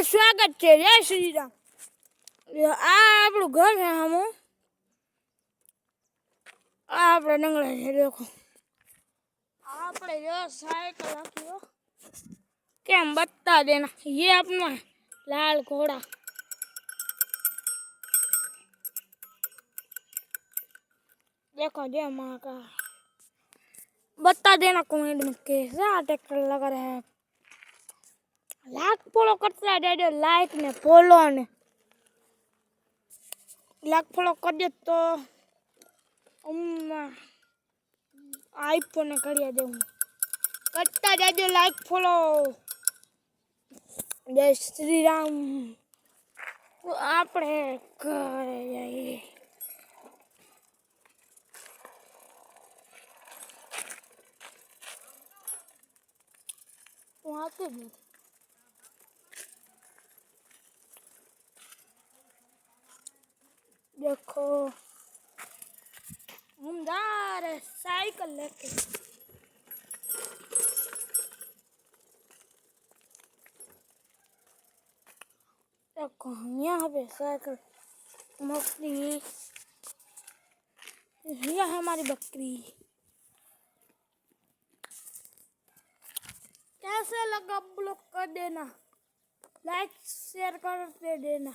स्वागत है। जय श्री राम। आ આપણું ઘર છે હમો આ આપણે ડંગળા છે देखो આપણે જો साइकिल रखी हो કેમ बता देना। ये अपना लाल घोड़ा देखो जय माँ का बता देना कमेंट में कैसा ट्रैक्टर लगा रहा है। लाइक फॉलो करता जाओ लाइक ने फॉलो ने लाइक फॉलो कर दे तो आईफोन कर दे करता जाओ लाइक फॉलो। जय श्री राम। આપણે ઘરે જઈએ वहाँ पे भी देखो हम जा रहे साइकिल लेके। देखो यहाँ पे साइकिल मछली ये हमारी बकरी। कैसे लगा ब्लॉक कर देना लाइक शेयर करते देना।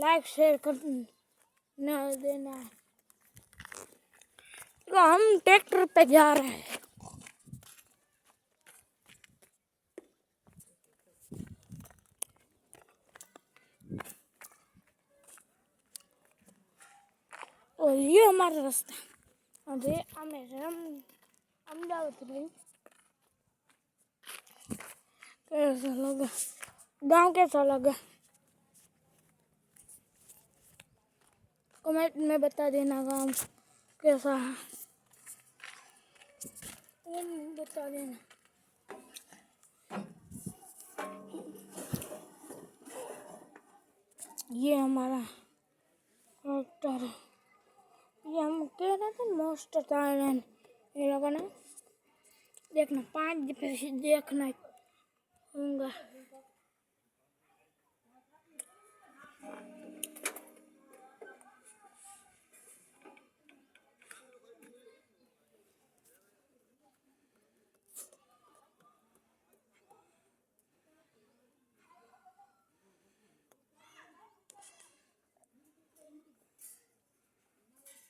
लाइक शेयर कर न देना है। तो हम ट्रैक्टर पे जा रहे हैं। और ये हमारा रास्ता अरे हमें अहमदाबाद रही। कैसा लगा गाँव कैसा लगा कमेंट में बता देना। गाँव कैसा है बता देना। ये हमारा ट्रैक्टर है। ये हम कह रहे थे मोस्ट थाईलैंड ये लगाना देखना 5 देखना होगा।